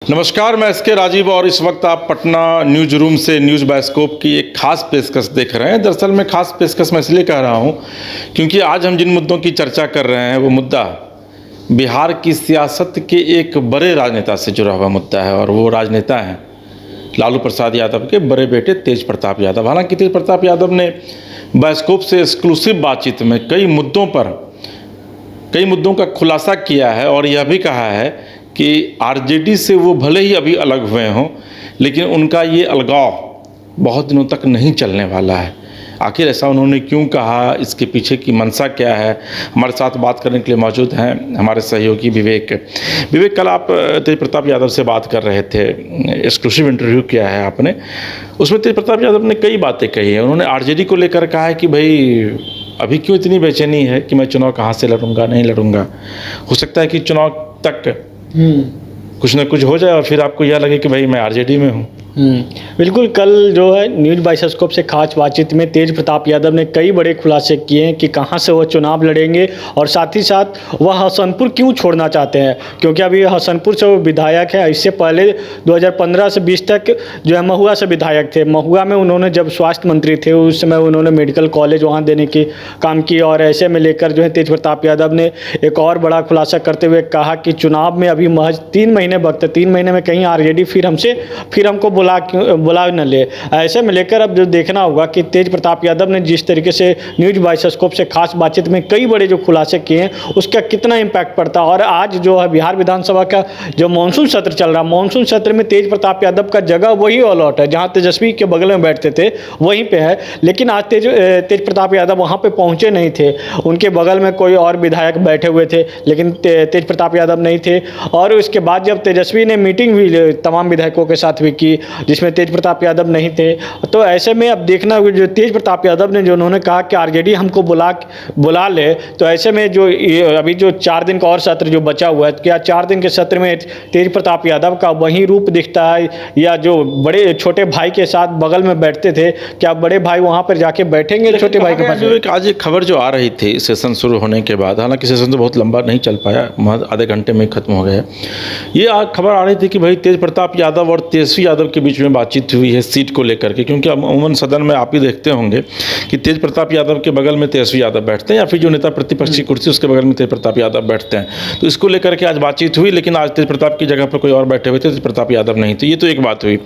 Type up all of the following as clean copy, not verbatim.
नमस्कार, मैं एस के राजीव और इस वक्त आप पटना न्यूज रूम से न्यूज़ बायोस्कोप की एक खास पेशकश देख रहे हैं। दरअसल मैं खास पेशकश मैं इसलिए कह रहा हूं क्योंकि आज हम जिन मुद्दों की चर्चा कर रहे हैं वो मुद्दा बिहार की सियासत के एक बड़े राजनेता से जुड़ा हुआ मुद्दा है और वो राजनेता हैं लालू प्रसाद यादव के बड़े बेटे तेज प्रताप यादव। हालांकि तेज प्रताप यादव ने बायोस्कोप से एक्सक्लूसिव बातचीत में कई मुद्दों का खुलासा किया है और यह भी कहा है कि आरजेडी से वो भले ही अभी अलग हुए हों लेकिन उनका ये अलगाव बहुत दिनों तक नहीं चलने वाला है। आखिर ऐसा उन्होंने क्यों कहा, इसके पीछे की मंशा क्या है, हमारे साथ बात करने के लिए मौजूद हैं हमारे सहयोगी विवेक। कल आप तेज प्रताप यादव से बात कर रहे थे, एक्सक्लूसिव इंटरव्यू किया है आपने, उसमें तेज प्रताप यादव ने कई बातें कही हैं। उन्होंने आरजेडी को लेकर कहा है कि भाई अभी क्यों इतनी बेचैनी है कि मैं चुनाव कहाँ से लड़ूंगा, नहीं लड़ूंगा, हो सकता है कि चुनाव तक कुछ ना कुछ हो जाए और फिर आपको यह लगे कि भाई मैं आरजेडी में हूँ। बिल्कुल। कल जो है न्यूज बायोस्कोप से खास बातचीत में तेज प्रताप यादव ने कई बड़े खुलासे किए हैं कि कहां से वो चुनाव लड़ेंगे और साथ ही साथ वह हसनपुर क्यों छोड़ना चाहते हैं, क्योंकि अभी हसनपुर से वो विधायक है। इससे पहले 2015 से 20 तक जो है महुआ से विधायक थे। महुआ में उन्होंने जब स्वास्थ्य मंत्री थे उस समय उन्होंने मेडिकल कॉलेज वहाँ देने की काम की और ऐसे में लेकर जो है तेज प्रताप यादव ने एक और बड़ा खुलासा करते हुए कहा कि चुनाव में अभी महज 3 महीने वक्त है, 3 महीने में कहीं आरजेडी फिर हमको बुला न ले। ऐसे में लेकर अब जो देखना होगा कि तेज प्रताप यादव ने जिस तरीके से न्यूज बायोस्कोप से खास बातचीत में कई बड़े जो खुलासे किए हैं उसका कितना इम्पैक्ट पड़ता है। और आज जो है बिहार विधानसभा का जो मानसून सत्र चल रहा है, मानसून सत्र में तेज प्रताप यादव का जगह वही ऑल आउट है जहाँ तेजस्वी के बगल में बैठते थे वहीं पे है, लेकिन आज तेज प्रताप यादव वहाँ पे पहुँचे नहीं थे। उनके बगल में कोई और विधायक बैठे हुए थे लेकिन तेज प्रताप यादव नहीं थे। और उसके बाद जब तेजस्वी ने मीटिंग भी तमाम विधायकों के साथ भी की जिसमें तेज प्रताप यादव नहीं थे, तो ऐसे में अब देखना जो तेज प्रताप यादव ने जो उन्होंने कहा कि आरजेडी हमको बुला ले, तो ऐसे में जो अभी जो 4 दिन का और सत्र जो बचा हुआ है, क्या 4 दिन के सत्र में तेज प्रताप यादव का वही रूप दिखता है या जो बड़े छोटे भाई के साथ बगल में बैठते थे, क्या बड़े भाई वहाँ पर जाके बैठेंगे छोटे भाई के पास? आज एक खबर जो आ रही थी सेशन शुरू होने के बाद, हालांकि सेशन तो बहुत लंबा नहीं चल पाया, महज आधे घंटे में खत्म हो गया। ये खबर आ रही थी कि भाई तेज प्रताप यादव और तेजस्वी यादव के बीच में बातचीत हुई है सीट को लेकर के, क्योंकि अमूमन सदन में आप ही देखते होंगे कि तेज प्रताप यादव के बगल में तेजस्वी यादव बैठते हैं या फिर जो नेता प्रतिपक्ष की कुर्सी उसके बगल में तेज प्रताप यादव बैठते हैं। तो इसको लेकर के आज बातचीत हुई, लेकिन आज तेज प्रताप की जगह पर कोई और बैठे हुए थे, तेज प्रताप यादव नहीं। तो ये तो एक बात हुई।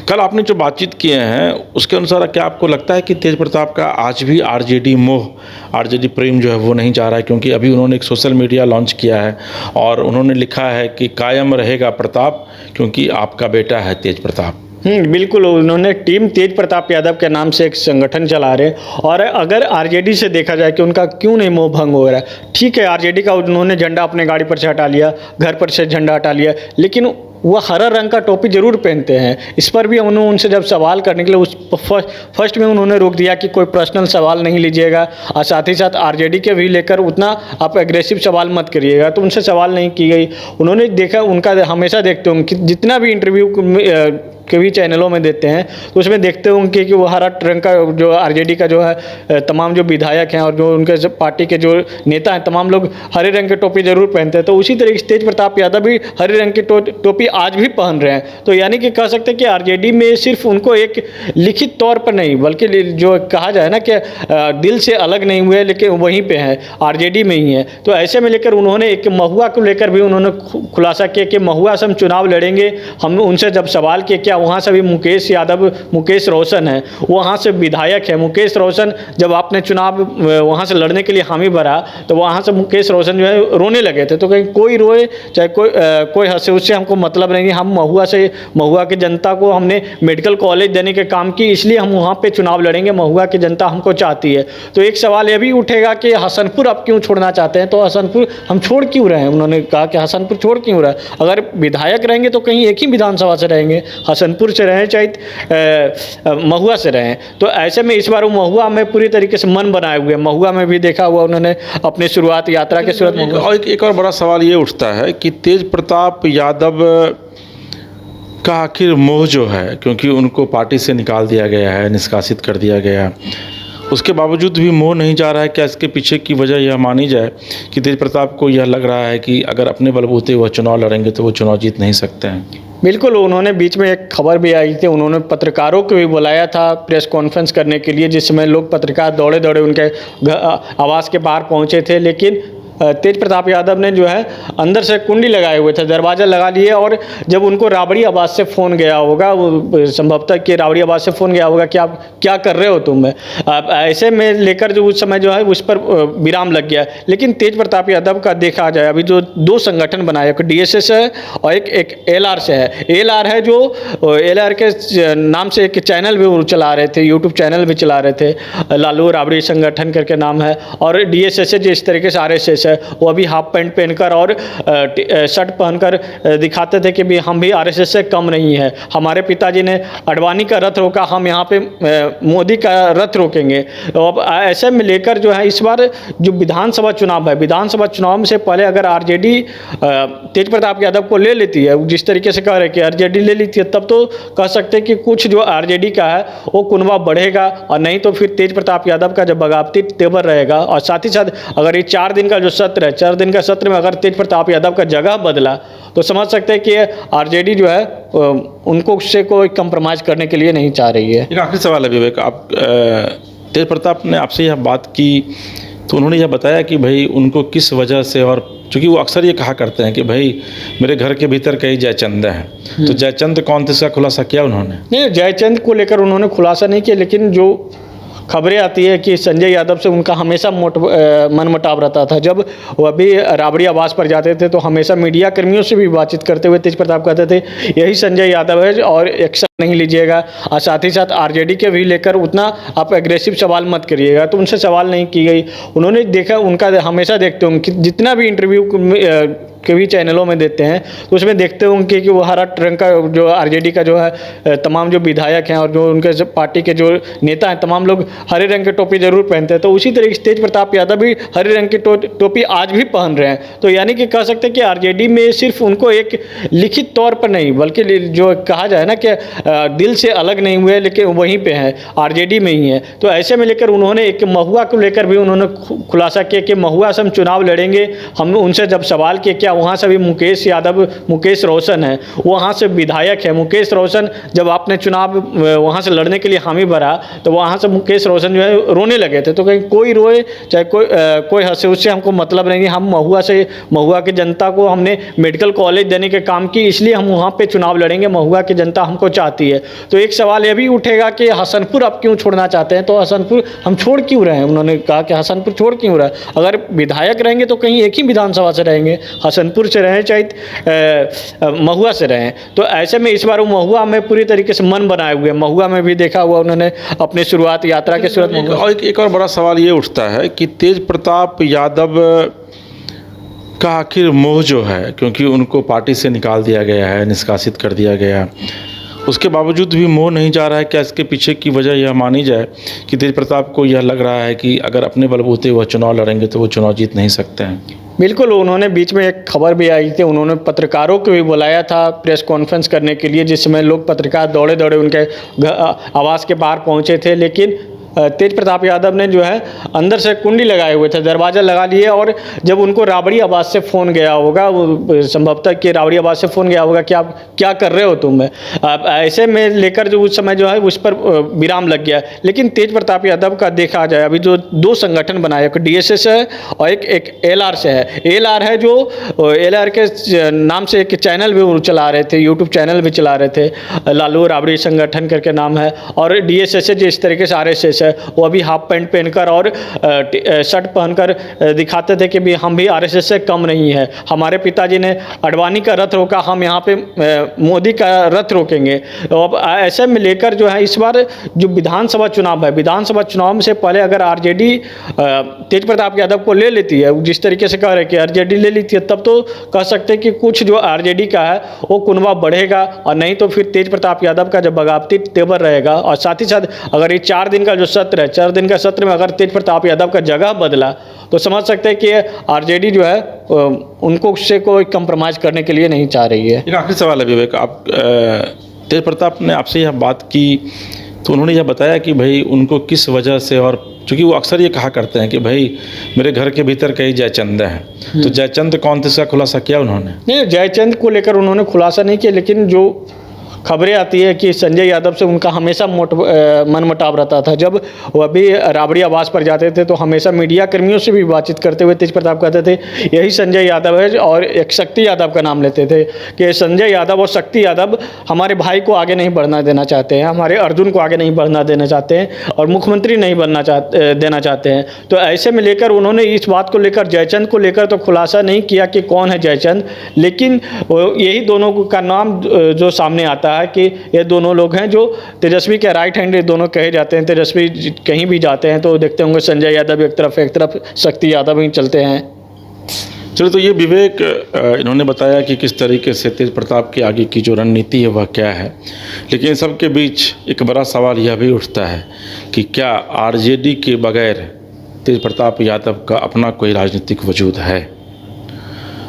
कल आपने जो बातचीत किए हैं उसके अनुसार क्या आपको लगता है कि तेज प्रताप का आज भी आरजेडी मोह, आरजेडी प्रेम जो है वो नहीं जा रहा है? क्योंकि अभी उन्होंने एक सोशल मीडिया लॉन्च किया है और उन्होंने लिखा है कि कायम रहेगा प्रताप क्योंकि आपका बेटा है तेज प्रताप। बिल्कुल। उन्होंने टीम तेज प्रताप यादव के नाम से एक संगठन चला रहे और अगर आरजेडी से देखा जाए कि उनका क्यों नहीं मोह भंग हो रहा है, ठीक है आरजेडी का उन्होंने झंडा अपने गाड़ी पर से हटा लिया, घर पर से झंडा हटा लिया, लेकिन वह हरा रंग का टोपी जरूर पहनते हैं। इस पर भी उन्होंने उनसे जब सवाल करने के लिए फर्स्ट में उन्होंने रोक दिया कि कोई पर्सनल सवाल नहीं लीजिएगा और साथ ही साथ आरजेडी के भी लेकर उतना आप एग्रेसिव सवाल मत करिएगा, तो उनसे सवाल नहीं की गई। उन्होंने देखा, उनका हमेशा देखते होंगे कि जितना भी इंटरव्यू के भी चैनलों में देते हैं तो उसमें देखते होंगे कि वो हरा रंग का जो आरजेडी का जो है तमाम जो विधायक हैं और जो उनके पार्टी के जो नेता हैं तमाम लोग हरे रंग के टोपी जरूर पहनते हैं। तो उसी तरीके से तेज प्रताप यादव भी हरे रंग की टोपी आज भी पहन रहे हैं। तो यानी कि कह सकते हैं कि आरजेडी में सिर्फ उनको एक लिखित तौर पर नहीं बल्कि जो कहा जाए ना कि दिल से अलग नहीं हुए लेकिन वहीं पे हैं, आरजेडी में ही है। तो ऐसे में लेकर उन्होंने एक महुआ को लेकर भी उन्होंने खुलासा किया कि महुआ से हम चुनाव लड़ेंगे। हम उनसे जब सवाल किए क्या वहाँ से भी मुकेश रोशन है, वहाँ से विधायक है मुकेश रोशन, जब आपने चुनाव वहाँ से लड़ने के लिए हामी भरा तो वहाँ से मुकेश रोशन जो है रोने लगे थे। तो कहीं कोई रोए चाहे कोई हंसे, उससे हमको मतलब नहीं। हम महुआ की जनता को हमने मेडिकल कॉलेज देने के काम की, इसलिए हम वहाँ पे चुनाव लड़ेंगे, महुआ की जनता हमको चाहती है। तो एक सवाल ये भी उठेगा कि हसनपुर आप क्यों छोड़ना चाहते हैं? तो हसनपुर हम छोड़ क्यों रहे हैं? उन्होंने कहा कि हसनपुर छोड़ क्यों रहे हैं? अगर विधायक रहेंगे तो कहीं एक ही विधानसभा से रहेंगे, हसनपुर से रहें चाहे महुआ से रहें। तो ऐसे में इस बार वो महुआ में पूरी तरीके से मन बनाए हुए, महुआ में भी देखा हुआ उन्होंने अपनी शुरुआत यात्रा के शुरुआत। और एक और बड़ा सवाल ये उठता है कि तेज प्रताप यादव का आखिर मोह जो है, क्योंकि उनको पार्टी से निकाल दिया गया है, निष्कासित कर दिया गया, उसके बावजूद भी मोह नहीं जा रहा है। क्या इसके पीछे की वजह यह मानी जाए कि तेज प्रताप को यह लग रहा है कि अगर अपने बलबूते वह चुनाव लड़ेंगे तो वो चुनाव जीत नहीं सकते हैं? बिल्कुल, उन्होंने बीच में एक खबर भी आई थी, उन्होंने पत्रकारों को भी बुलाया था प्रेस कॉन्फ्रेंस करने के लिए, जिसमें लोग पत्रकार दौड़े-दौड़े उनके आवास के बाहर पहुंचे थे। लेकिन तेज प्रताप यादव ने जो है अंदर से कुंडी लगाए हुए थे, दरवाज़ा लगा लिए, और जब उनको राबड़ी आवाज़ से फ़ोन गया होगा, वो संभवतः कि राबड़ी आवाज़ से फ़ोन गया होगा कि आप क्या कर रहे हो तुम, ऐसे में लेकर जो उस समय जो है उस पर विराम लग गया। लेकिन तेज प्रताप यादव का देखा जाए, अभी जो दो संगठन बनाए, एक DSS है और एक LR से है। LR है जो LR के नाम से एक चैनल भी वो चला रहे थे, यूट्यूब चैनल भी चला रहे थे, लालू राबड़ी संगठन करके नाम है। और DSS है जिस तरीके से RSS है, वो अभी हाफ पैंट पहनकर और शर्ट पहनकर दिखाते थे कि भी हम भी RSS से कम नहीं है। हमारे पिताजी ने अडवाणी का रथ रोका, हम यहाँ पे मोदी का रथ रोकेंगे। अब ऐसे में लेकर जो है इस बार जो विधानसभा चुनाव है, विधानसभा चुनाव से पहले अगर RJD तेज प्रताप यादव को ले लेती है, जिस तरीके से कह रहे कि RJD ले लेती है, तब तो कह सकते हैं कि कुछ जो RJD का है वो कुनबा बढ़ेगा, और नहीं तो फिर तेज प्रताप यादव का जब बगावती तेवर रहेगा। और साथ ही साथ अगर ये 4 दिन का जो सत्र है, 4 दिन का सत्र में अगर तेज प्रताप यादव का जगह बदला तो समझ सकते हैं कि RJD जो है उनको उससे कोई कंप्रोमाइज़ करने के लिए नहीं चाह रही है। एक आखिरी सवाल है विवेक, आप तेज प्रताप ने आपसे यह बात की तो उन्होंने यह बताया कि भाई उनको किस वजह से, और चूँकि वो अक्सर ये कहा करते हैं कि भाई मेरे घर के भीतर कई जयचंद हैं, तो जयचंद कौन थे इसका खुलासा किया उन्होंने? नहीं, जयचंद को लेकर उन्होंने खुलासा नहीं किया, लेकिन जो खबरें आती है कि संजय यादव से उनका हमेशा मनमुटाव रहता था। जब वह भी राबड़ी आवास पर जाते थे तो हमेशा मीडिया कर्मियों से भी बातचीत करते हुए तेज प्रताप कहते थे यही संजय यादव है और एक्शन नहीं लीजिएगा, और साथ ही साथ RJD के भी लेकर उतना आप एग्रेसिव सवाल मत करिएगा। तो उनसे सवाल नहीं की गई। उन्होंने देखा, उनका हमेशा देखते होंगे कि जितना भी इंटरव्यू के भी चैनलों में देते हैं तो उसमें देखते होंगे कि वो हरा रंग का जो RJD का जो है तमाम जो विधायक हैं और जो उनके पार्टी के जो नेता हैं तमाम लोग हरे रंग की टोपी जरूर पहनते हैं। तो उसी तरीके से तेज प्रताप यादव भी हरे रंग की टोपी आज भी पहन रहे हैं। तो यानी कि कह सकते हैं कि RJD में सिर्फ उनको एक लिखित तौर पर नहीं, बल्कि जो कहा जाए ना कि दिल से अलग नहीं हुए, लेकिन वहीं पे हैं, RJD में ही है। तो ऐसे में लेकर उन्होंने एक महुआ को लेकर भी उन्होंने खुलासा किया कि महुआ से हम चुनाव लड़ेंगे। हम उनसे जब सवाल किए क्या वहाँ से भी मुकेश यादव, मुकेश रोशन है, वहाँ से विधायक है मुकेश रोशन, जब आपने चुनाव वहाँ से लड़ने के लिए हामी भरा तो वहाँ से मुकेश रोशन जो है रोने लगे थे। तो कहीं कोई रोए चाहे कोई हंसे, उससे हमको मतलब नहीं है। हम महुआ की जनता को हमने मेडिकल कॉलेज देने के काम की, इसलिए हम वहाँ पे चुनाव लड़ेंगे, महुआ की जनता हमको चाहती है। तो एक सवाल यह भी उठेगा कि हसनपुर आप क्यों छोड़ना चाहते हैं? तो हसनपुर हम छोड़ क्यों रहे हैं? उन्होंने कहा कि हसनपुर छोड़ क्यों रहे हैं? अगर विधायक रहेंगे तो कहीं एक ही विधानसभा से रहेंगे, हसनपुर से रहें चाहे महुआ से रहें। तो ऐसे में इस बार वो महुआ में पूरी तरीके से मन बनाए हुए, महुआ में भी देखा हुआ उन्होंने अपनी शुरुआत यात्रा के शुरुआत में। और एक और बड़ा सवाल ये उठता है कि तेज प्रताप यादव का आखिर मोह जो है, क्योंकि उनको पार्टी से निकाल दिया गया है, निष्कासित कर दिया गया, उसके बावजूद भी मोह नहीं जा रहा है। क्या इसके पीछे की वजह यह मानी जाए कि तेज प्रताप को यह लग रहा है कि अगर अपने बलबूते वह चुनाव लड़ेंगे तो वो चुनाव जीत नहीं सकते हैं? बिल्कुल, उन्होंने बीच में एक खबर भी आई थी, उन्होंने पत्रकारों को भी बुलाया था प्रेस कॉन्फ्रेंस करने के लिए, जिसमें लोग पत्रकार दौड़े-दौड़े उनके आवास के बाहर पहुंचे थे। लेकिन तेज प्रताप यादव ने जो है अंदर से कुंडी लगाए हुए थे, दरवाज़ा लगा लिए, और जब उनको राबड़ी आवाज़ से फ़ोन गया होगा, वो संभवतः कि राबड़ी आवाज़ से फ़ोन गया होगा कि आप क्या कर रहे हो तुम, ऐसे में लेकर जो उस समय जो है उस पर विराम लग गया। लेकिन तेज प्रताप यादव का देखा जाए, अभी जो दो संगठन बनाए, एक DSS है और एक LR से है। LR है जो LR के नाम से एक चैनल भी वो चला रहे थे, यूट्यूब चैनल भी चला रहे थे, लालू राबड़ी संगठन करके नाम है। और DSS है जिस तरीके से RSS है, वो अभी हाफ पैंट पहनकर और शर्ट पहनकर दिखाते थे कि भी हम भी RSS से कम नहीं है। हमारे पिताजी ने अडवाणी का रथ रोका, हम यहाँ पे मोदी का रथ रोकेंगे। अब ऐसे में लेकर जो है इस बार जो विधानसभा चुनाव है, विधानसभा चुनाव से पहले अगर RJD तेज प्रताप यादव को ले लेती है, जिस तरीके से कह रहे कि RJD ले लेती है, तब तो कह सकते हैं कि कुछ जो RJD का है वो कुनबा बढ़ेगा, और नहीं तो फिर तेज प्रताप यादव का जब बगावती तेवर रहेगा। और साथ ही साथ अगर ये 4 दिन का जो सत्र है, 4 दिन का सत्र में अगर तेज प्रताप यादव का जगह बदला तो समझ सकते हैं कि RJD जो है उनको उससे कोई कंप्रोमाइज़ करने के लिए नहीं चाह रही है। एक आखिरी सवाल है विवेक, आप तेज प्रताप ने आपसे यह बात की तो उन्होंने यह बताया कि भाई उनको किस वजह से, और क्योंकि वो अक्सर ये कहा करते हैं कि भाई मेरे घर के भीतर कई जयचंद हैं, तो जयचंद कौन थे इसका खुलासा किया उन्होंने? नहीं, जयचंद को लेकर उन्होंने खुलासा नहीं किया, लेकिन जो खबरें आती है कि संजय यादव से उनका हमेशा मनमुटाव रहता था। जब वो अभी राबड़ी आवास पर जाते थे तो हमेशा मीडिया कर्मियों से भी बातचीत करते हुए तेज प्रताप कहते थे यही संजय यादव है, और एक शक्ति यादव का नाम लेते थे कि संजय यादव और शक्ति यादव हमारे भाई को आगे नहीं बढ़ना देना चाहते हैं, हमारे अर्जुन को आगे नहीं बढ़ना देना चाहते हैं और मुख्यमंत्री नहीं देना चाहते हैं। तो ऐसे में लेकर उन्होंने इस बात को लेकर, जयचंद को लेकर तो खुलासा नहीं किया कि कौन है जयचंद, लेकिन यही दोनों का नाम जो सामने आता है कि ये दोनों लोग हैं जो तेजस्वी के राइट हैंड दोनों कहे जाते हैं। तेजस्वी कहीं भी जाते हैं तो देखते होंगे संजय यादव एक तरफ शक्ति यादव ही चलते हैं। चलो, तो ये विवेक इन्होंने बताया कि किस तरीके से तेज प्रताप की आगे की जो रणनीति है वह क्या है, लेकिन सबके बीच एक बड़ा सवाल यह भी उठता है कि क्या आरजेडी के बगैर तेज प्रताप यादव का अपना कोई राजनीतिक वजूद है?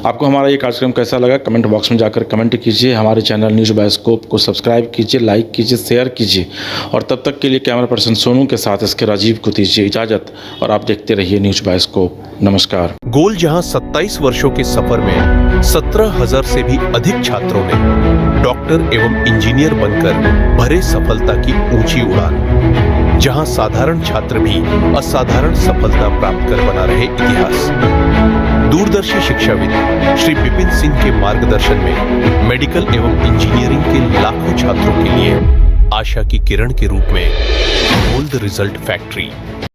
आपको हमारा ये कार्यक्रम कैसा लगा कमेंट बॉक्स में जाकर कमेंट कीजिए। हमारे चैनल न्यूज़ बायोस्कोप को सब्सक्राइब कीजिए, लाइक कीजिए, शेयर कीजिए, और तब तक के लिए कैमरा पर्सन सोनू के साथ इसके राजीव को दीजिए इजाज़त, और आप देखते रहिए न्यूज़ बायोस्कोप। नमस्कार। गोल जहां 27 वर्षों के सफर में 17,000 से भी अधिक छात्रों ने डॉक्टर एवं इंजीनियर बनकर भरे सफलता की ऊंची उड़ान, जहां साधारण छात्र भी असाधारण सफलता प्राप्त कर बना रहे इतिहास। दूरदर्शी शिक्षाविद श्री विपिन सिंह के मार्गदर्शन में मेडिकल एवं इंजीनियरिंग के लाखों छात्रों के लिए आशा की किरण के रूप में गोल्ड रिजल्ट फैक्ट्री।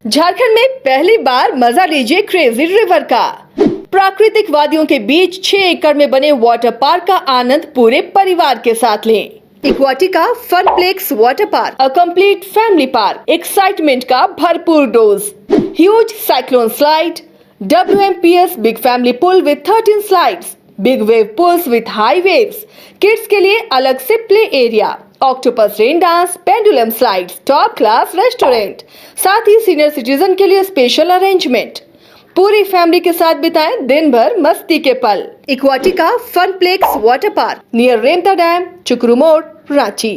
झारखंड में पहली बार मजा लीजिए क्रेजी रिवर का। प्राकृतिक वादियों के बीच 6 एकड़ में बने वाटर पार्क का आनंद पूरे परिवार के साथ लें। Aquatica funplex water park, a complete family park, excitement का भरपूर dose, huge cyclone slide, WMPS big family pool with 13 slides, big wave pools with high waves, kids के लिए अलग से play area, octopus rain dance, pendulum slides, top class restaurant, साथ ही senior citizen के लिए स्पेशल अरेंजमेंट। पूरी family के साथ बिताएं दिन भर मस्ती के पल। इक्वाटिका funplex water park near Remta dam, चुकरू मोड़, रांची।